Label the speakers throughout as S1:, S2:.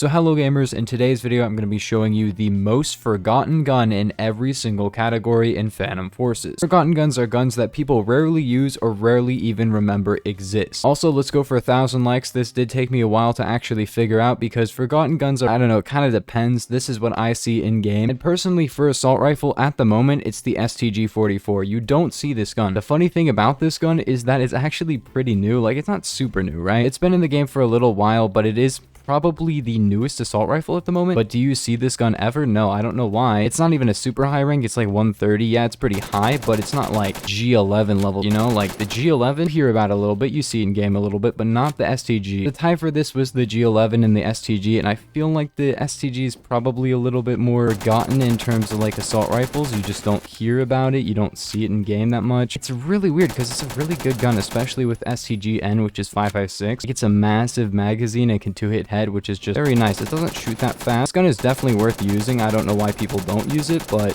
S1: So hello gamers, in today's video I'm going to be showing you the most forgotten gun in every single category in Phantom Forces. Forgotten guns are guns that people rarely use or rarely even remember exist. Also, let's go for 1,000 likes. This did take me a while to actually figure out because forgotten guns are, I don't know, it kind of depends. This is what I see in game. And personally for assault rifle at the moment, it's the STG-44. You don't see this gun. The funny thing about this gun is that it's actually pretty new. Like, it's not super new, right? It's been in the game for a little while, but it is probably the newest assault rifle at the moment. But do you see this gun ever? No, I don't know why. It's not even a super high rank. It's like 130. Yeah, it's pretty high, but it's not like G11 level, you know? Like the G11, you hear about it a little bit, you see it in game a little bit, but not the STG. The tie for this was the G11 and the STG, and I feel like the STG is probably a little bit more forgotten in terms of like assault rifles. You just don't hear about it. You don't see it in game that much. It's really weird because it's a really good gun, especially with STG-N, which is 5.56. It's a massive magazine and can two-hit head, which is just very nice. It doesn't shoot that fast. This gun is definitely worth using. I don't know why people don't use it, but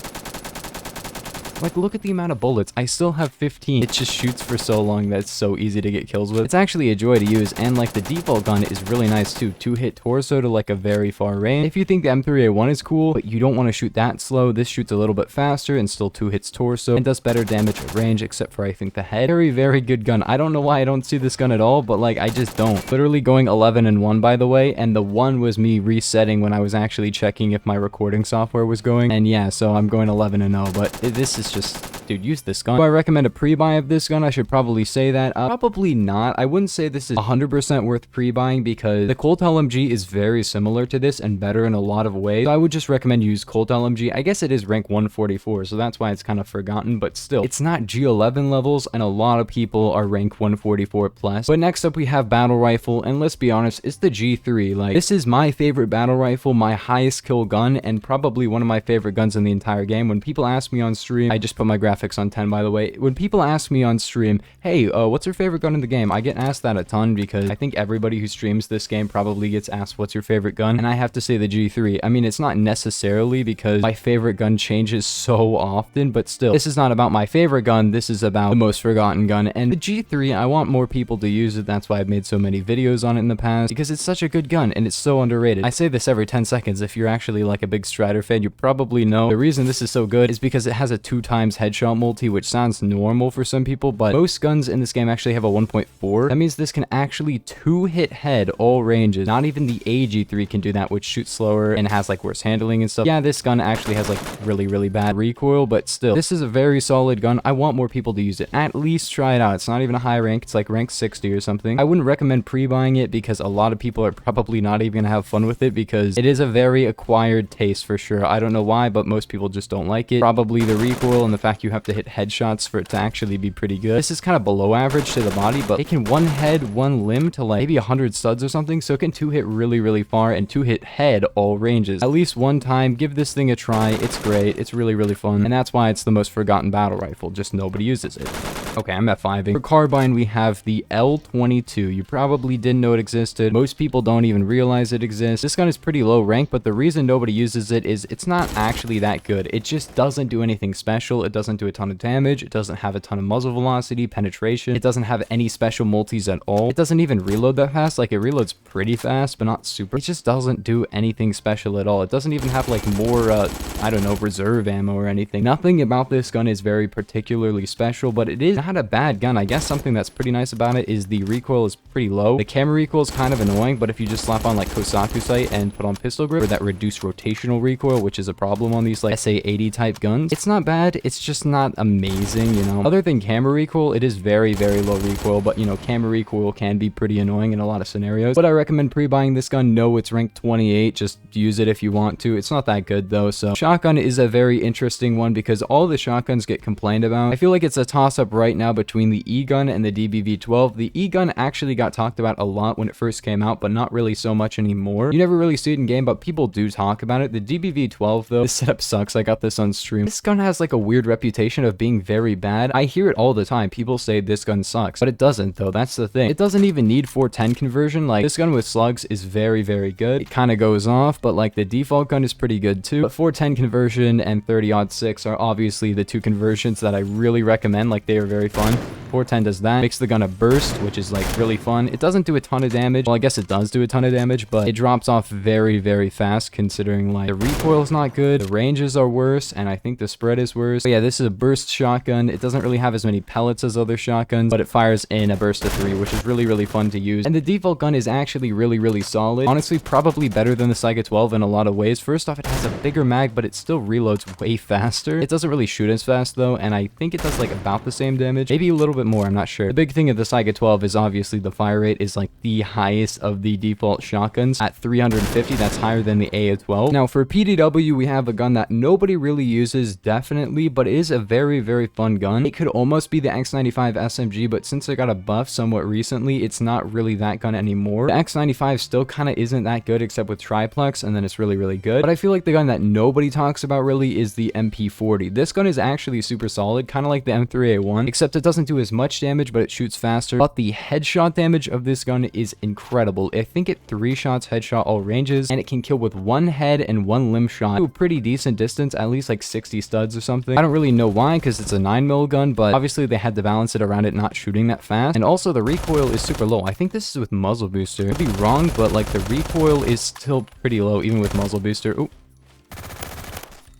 S1: like, look at the amount of bullets. I still have 15. It just shoots for so long that it's so easy to get kills with. It's actually a joy to use, and like the default gun is really nice too. Two-hit torso to like a very far range. If you think the M3A1 is cool, but you don't want to shoot that slow, this shoots a little bit faster and still two hits torso and does better damage at range, except for I think the head. Very, very good gun. I don't know why I don't see this gun at all, but like I just don't. Literally going 11 and 1 by the way, and the 1 was me resetting when I was actually checking if my recording software was going. And yeah, so I'm going 11 and 0, but this is just, dude, use this gun. Do I recommend a pre-buy of this gun? I should probably say that. Probably not. I wouldn't say this is 100% worth pre-buying because the Colt LMG is very similar to this and better in a lot of ways. So I would just recommend use Colt LMG. I guess it is rank 144, so that's why it's kind of forgotten, but still, it's not G11 levels, and a lot of people are rank 144 plus. But next up we have battle rifle, and let's be honest, it's the G3. Like, this is my favorite battle rifle, my highest kill gun, and probably one of my favorite guns in the entire game. When people ask me on stream, I just put my graphics on 10 by the way. When people ask me on stream, hey, what's your favorite gun in the game? I get asked that a ton because I think everybody who streams this game probably gets asked what's your favorite gun, and I have to say the G3. I mean, it's not necessarily because my favorite gun changes so often, but still, this is not about my favorite gun, this is about the most forgotten gun. And the G3, I want more people to use it. That's why I've made so many videos on it in the past, because it's such a good gun and it's so underrated. I say this every 10 seconds. If you're actually like a big Strider fan, you probably know the reason this is so good is because it has a 2x headshot multi, which sounds normal for some people, but most guns in this game actually have a 1.4. That means this can actually two-hit head all ranges. Not even the AG3 can do that, which shoots slower and has like worse handling and stuff. Yeah, this gun actually has like really, really bad recoil, but still, this is a very solid gun. I want more people to use it. At least try it out. It's not even a high rank. It's like rank 60 or something. I wouldn't recommend pre-buying it because a lot of people are probably not even gonna have fun with it because it is a very acquired taste for sure. I don't know why, but most people just don't like it. Probably the recoil and the fact you have to hit headshots for it to actually be pretty good. This is kind of below average to the body, but it can one head, one limb to like maybe 100 studs or something, so it can two hit really, really far and two hit head all ranges. At least one time, give this thing a try. It's great. It's really, really fun, and that's why it's the most forgotten battle rifle. Just nobody uses it. Okay, I'm at 5ing. For carbine, we have the L22. You probably didn't know it existed. Most people don't even realize it exists. This gun is pretty low rank, but the reason nobody uses it is it's not actually that good. It just doesn't do anything special. It doesn't do a ton of damage. It doesn't have a ton of muzzle velocity, penetration. It doesn't have any special multis at all. It doesn't even reload that fast. Like, it reloads pretty fast, but not super. It just doesn't do anything special at all. It doesn't even have like more, I don't know, reserve ammo or anything. Nothing about this gun is very particularly special, but it is not a bad gun. I guess something that's pretty nice about it is the recoil is pretty low. The camera recoil is kind of annoying, but if you just slap on like Kosaku sight and put on pistol grip for that reduced rotational recoil, which is a problem on these like SA80 type guns, it's not bad. It's just not amazing, you know. Other than camera recoil, it is very, very low recoil, but you know, camera recoil can be pretty annoying in a lot of scenarios. But I recommend pre-buying this gun. No, it's ranked 28. Just use it if you want to. It's not that good though. So shotgun is a very interesting one because all the shotguns get complained about. I feel like it's a toss-up right now between the E-gun and the DBV-12. The E-gun actually got talked about a lot when it first came out, but not really so much anymore. You never really see it in game, but people do talk about it. The DBV-12 though, this setup sucks. I got this on stream. This gun has like a weird reputation of being very bad. I hear it all the time. People say this gun sucks, but it doesn't though. That's the thing. It doesn't even need 410 conversion. Like, this gun with slugs is very, very good. It kind of goes off, but like the default gun is pretty good too. But 410 conversion and 30-06 are obviously the two conversions that I really recommend. Like, they are very fun. 410 does that. Makes the gun a burst, which is like really fun. It doesn't do a ton of damage. Well, I guess it does do a ton of damage, but it drops off very, very fast considering like the recoil is not good, the ranges are worse, and I think the spread is worse. But yeah, this is a burst shotgun. It doesn't really have as many pellets as other shotguns, but it fires in a burst of 3, which is really, really fun to use. And the default gun is actually really, really solid. Honestly, probably better than the Saiga 12 in a lot of ways. First off, it has a bigger mag, but it still reloads way faster. It doesn't really shoot as fast though, and I think it does like about the same damage, maybe a little bit more, I'm not sure. The big thing of the Saiga 12 is obviously the fire rate is like the highest of the default shotguns at 350. That's higher than the AA12. Now for PDW, we have a gun that nobody really uses, definitely, but it is a very, very fun gun. It could almost be the X95 SMG, but since it got a buff somewhat recently, it's not really that gun anymore. The X95 still kind of isn't that good except with triplex, and then it's really, really good. But I feel like the gun that nobody talks about really is the MP40. This gun is actually super solid, kind of like the M3A1, except it doesn't do as much damage, but it shoots faster. But the headshot damage of this gun is incredible. I think it 3 shots headshot all ranges, and it can kill with 1 head and 1 limb shot to a pretty decent distance, at least like 60 studs or something. I don't really know why, because it's a 9mm gun, but obviously they had to balance it around it not shooting that fast. And also the recoil is super low. I think this is with muzzle booster. Could be wrong, but like the recoil is still pretty low, even with muzzle booster. Ooh.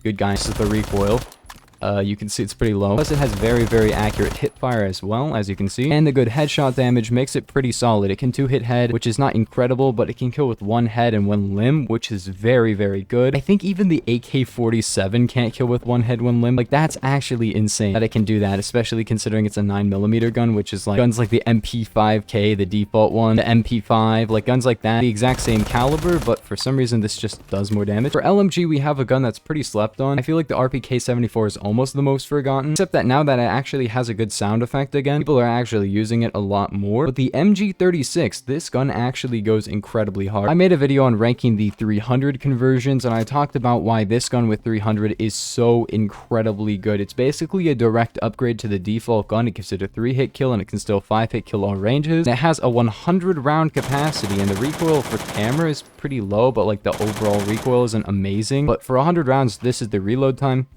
S1: Good guy. This is the recoil. You can see it's pretty low. Plus, it has very, very accurate hip fire as well, as you can see. And the good headshot damage makes it pretty solid. It can 2-hit head, which is not incredible, but it can kill with 1 head and 1 limb, which is very, very good. I think even the AK-47 can't kill with 1 head, 1 limb. Like, that's actually insane that it can do that, especially considering it's a 9mm gun, which is like guns like the MP5K, the default one, the MP5, like guns like that, the exact same caliber, but for some reason, this just does more damage. For LMG, we have a gun that's pretty slept on. I feel like the RPK-74 is almost the most forgotten, except that now that it actually has a good sound effect again, people are actually using it a lot more. But the MG36, this gun actually goes incredibly hard. I made a video on ranking the 300 conversions, and I talked about why this gun with 300 is so incredibly good. It's basically a direct upgrade to the default gun. It gives it a 3-hit kill, and it can still 5-hit kill all ranges. And it has a 100 round capacity, and the recoil for camera is pretty low, but like the overall recoil isn't amazing. But for 100 rounds, this is the reload time.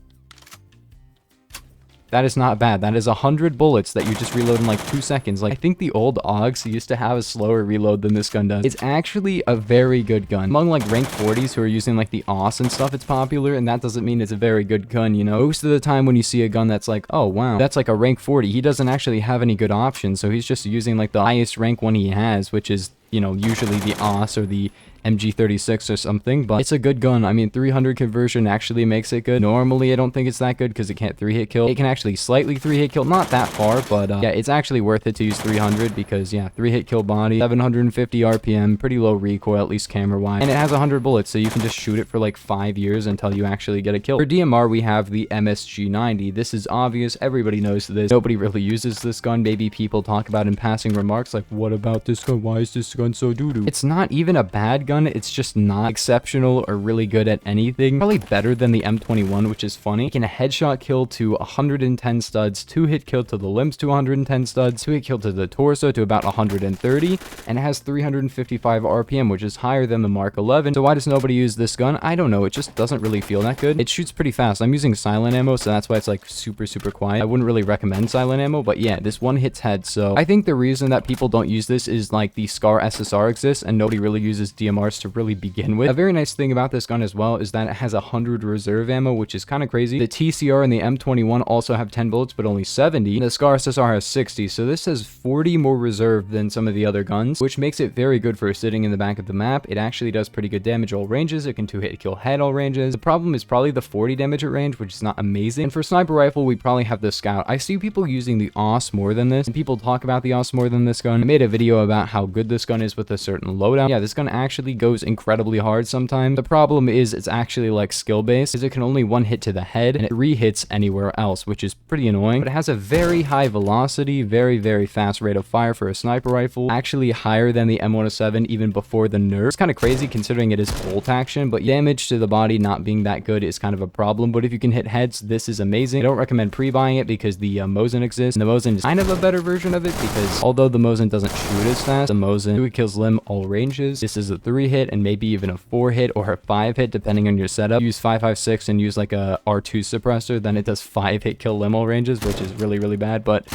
S1: That is not bad. That is 100 bullets that you just reload in like 2 seconds. Like, I think the old AUGs used to have a slower reload than this gun does. It's actually a very good gun. Among like rank 40s who are using like the AUS and stuff, it's popular, and that doesn't mean it's a very good gun, you know? Most of the time when you see a gun that's like, oh wow, that's like a rank 40, he doesn't actually have any good options, so he's just using like the highest rank one he has, which is, you know, usually the AUS or the MG36 or something, but it's a good gun. I mean, 300 conversion actually makes it good. Normally, I don't think it's that good because it can't 3-hit kill. It can actually slightly 3-hit kill, not that far, but yeah, it's actually worth it to use 300 because, yeah, 3-hit kill body, 750 RPM, pretty low recoil, at least camera-wise, and it has 100 bullets, so you can just shoot it for like 5 years until you actually get a kill. For DMR, we have the MSG90. This is obvious. Everybody knows this. Nobody really uses this gun. Maybe people talk about in passing remarks like, what about this gun? Why is this gun so doo-doo? It's not even a bad gun. It's just not exceptional or really good at anything. Probably better than the M21, which is funny. It can a headshot kill to 110 studs, 2-hit kill to the limbs to 110 studs, 2-hit kill to the torso to about 130, and it has 355 RPM, which is higher than the Mark 11. So why does nobody use this gun? I don't know. It just doesn't really feel that good. It shoots pretty fast. I'm using silent ammo, so that's why it's like super, super quiet. I wouldn't really recommend silent ammo, but yeah, this one hits head. So I think the reason that people don't use this is like the SCAR SSR exists, and nobody really uses DMRs to really begin with. A very nice thing about this gun as well is that it has 100 reserve ammo, which is kind of crazy. The TCR and the M21 also have 10 bullets, but only 70. And the SCAR SSR has 60, so this has 40 more reserve than some of the other guns, which makes it very good for sitting in the back of the map. It actually does pretty good damage all ranges. It can 2-hit kill head all ranges. The problem is probably the 40 damage at range, which is not amazing. And for sniper rifle, we probably have the Scout. I see people using the AUS more than this, and people talk about the AUS more than this gun. I made a video about how good this gun is with a certain loadout. Yeah, this gun actually goes incredibly hard sometimes. The problem is it's actually like skill based, because it can only 1-hit to the head and it 3-hits anywhere else, which is pretty annoying. But it has a very high velocity, very, very fast rate of fire for a sniper rifle, actually higher than the M107 even before the nerf. It's kind of crazy considering it is bolt action, but damage to the body not being that good is kind of a problem. But if you can hit heads, this is amazing. I don't recommend pre-buying it because the Mosin exists, and the Mosin is kind of a better version of it because although the Mosin doesn't shoot as fast, the Mosin 2-hit kills limb all ranges. This is a 3-hit and maybe even a 4-hit or a 5-hit depending on your setup. Use 5.56 and use like a R2 suppressor, then it does 5-hit kill limb all ranges, which is really, really bad. But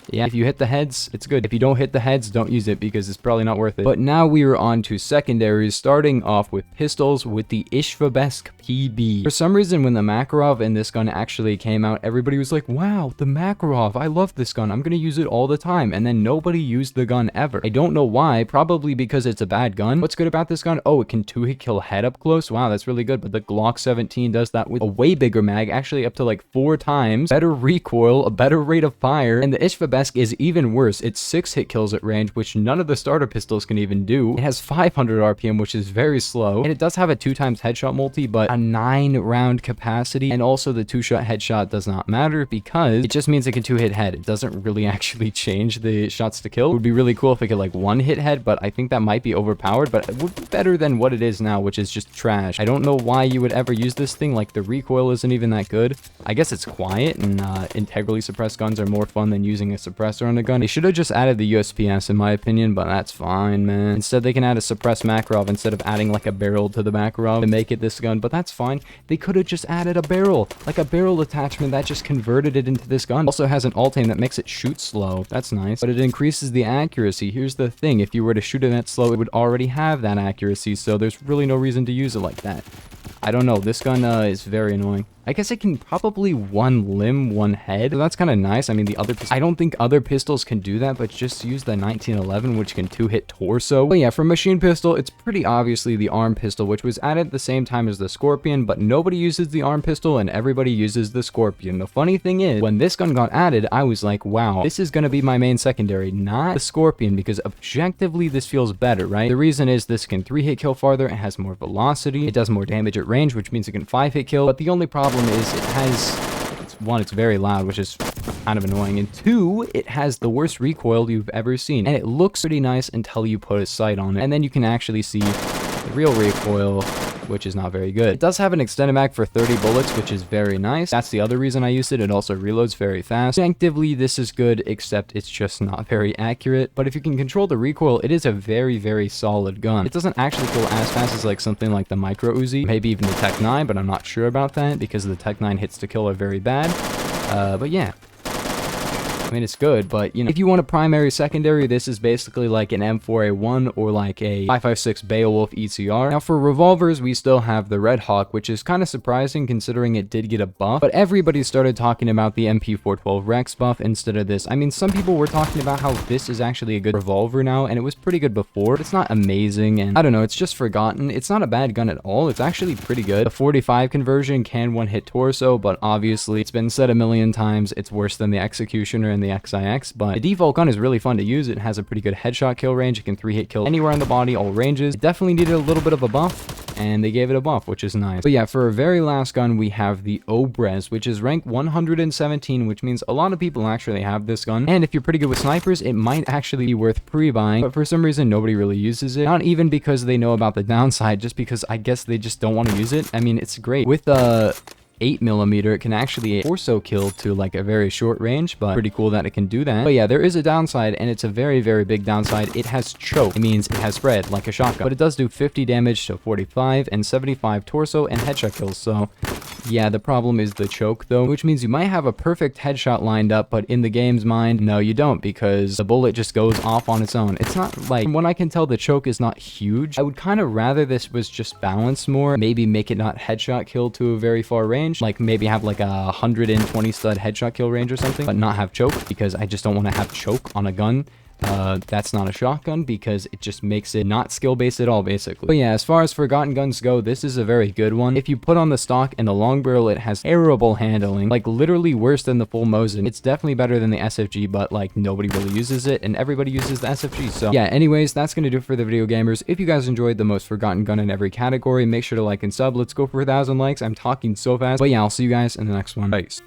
S1: Yeah, if you hit the heads, it's good. If you don't hit the heads, don't use it because it's probably not worth it. But now we are on to secondaries, starting off with pistols with the Ishvabesk PB. For some reason, when the Makarov in this gun actually came out, everybody was like, wow, the Makarov, I love this gun. I'm gonna use it all the time. And then nobody used the gun ever. I don't know why, probably because it's a bad gun. What's good about this gun? Oh, it can 2-hit kill head up close. Wow, that's really good. But the Glock 17 does that with a way bigger mag, actually up to like 4 times, better recoil, a better rate of fire, and the Ishvabesk is even worse. It's 6 hit kills at range, which none of the starter pistols can even do. It has 500 RPM, which is very slow, and it does have a 2 times headshot multi, but a 9 round capacity, and also the 2-shot headshot does not matter because it just means it can 2-hit head. It doesn't really actually change the shots to kill. It would be really cool if it could like 1-hit head, but I think that might be overpowered, but it would be better than what it is now, which is just trash. I don't know why you would ever use this thing. Like, the recoil isn't even that good. I guess it's quiet, and integrally suppressed guns are more fun than using a suppressor on a gun. They should have just added the USPS in my opinion, but that's fine, man. Instead, they can add a suppressed Makarov instead of adding like a barrel to the Makarov to make it this gun, but that's fine. They could have just added a barrel, like a barrel attachment that just converted it into this gun. Also has an alt-aim that makes it shoot slow. That's nice, but it increases the accuracy. Here's the thing, if you were to shoot it that slow, it would already have that accuracy, so there's really no reason to use it like that. I don't know, this gun is very annoying. I guess it can probably 1 limb, 1 head. So that's kind of nice. I mean, the other I don't think other pistols can do that, but just use the 1911, which can 2-hit torso. But yeah, for machine pistol, it's pretty obviously the arm pistol, which was added at the same time as the Scorpion, but nobody uses the arm pistol and everybody uses the Scorpion. The funny thing is, when this gun got added, I was like, wow, this is going to be my main secondary, not the Scorpion, because objectively this feels better, right? The reason is this can 3-hit kill farther, it has more velocity, it does more damage at range, which means it can 5-hit kill, but the only problem is it has, one, it's very loud, which is kind of annoying, and 2, it has the worst recoil you've ever seen, and it looks pretty nice until you put a sight on it, and then you can actually see the real recoil, which is not very good. It does have an extended mag for 30 bullets, which is very nice. That's the other reason I used it. It also reloads very fast. Instinctively, this is good, except it's just not very accurate. But if you can control the recoil, it is a very, very solid gun. It doesn't actually kill as fast as like something like the Micro Uzi, maybe even the Tech 9, but I'm not sure about that because the Tech 9 hits to kill are very bad. But yeah. I mean, it's good, but, you know, if you want a primary secondary, this is basically like an M4A1 or like a 5.56 Beowulf ECR. Now, for revolvers, we still have the Red Hawk, which is kind of surprising considering it did get a buff, but everybody started talking about the MP412 Rex buff instead of this. I mean, some people were talking about how this is actually a good revolver now, and it was pretty good before. It's not amazing, and I don't know, it's just forgotten. It's not a bad gun at all. It's actually pretty good. The 45 conversion can 1-hit torso, but obviously, it's been said a million times, it's worse than the Executioner and the XIX, but the default gun is really fun to use. It has a pretty good headshot kill range. It can 3-hit kill anywhere in the body, all ranges. It definitely needed a little bit of a buff, and they gave it a buff, which is nice. But yeah, for our very last gun, we have the Obrez, which is rank 117, which means a lot of people actually have this gun. And if you're pretty good with snipers, it might actually be worth pre-buying, but for some reason, nobody really uses it. Not even because they know about the downside, just because I guess they just don't want to use it. I mean, it's great. With the 8mm, it can actually torso kill to like a very short range, but pretty cool that it can do that. But yeah, there is a downside, and it's a very, very big downside. It has choke. It means it has spread like a shotgun, but it does do 50 damage to 45 and 75 torso and headshot kills. So yeah, the problem is the choke though, which means you might have a perfect headshot lined up, but in the game's mind, no, you don't, because the bullet just goes off on its own. It's not like, from what I can tell, the choke is not huge. I would kind of rather this was just balanced more, maybe make it not headshot kill to a very far range, like maybe have like a 120 stud headshot kill range or something, but not have choke, because I just don't want to have choke on a gun that's not a shotgun, because it just makes it not skill-based at all, basically. But yeah, as far as forgotten guns go, this is a very good one. If you put on the stock and the long barrel, it has terrible handling, like literally worse than the full Mosin. It's definitely better than the SFG, but like nobody really uses it, and everybody uses the SFG. So yeah, anyways, that's gonna do it for the video, gamers. If you guys enjoyed the most forgotten gun in every category, make sure to like and sub. Let's go for 1,000 likes. I'm talking so fast, but yeah, I'll see you guys in the next one. Peace.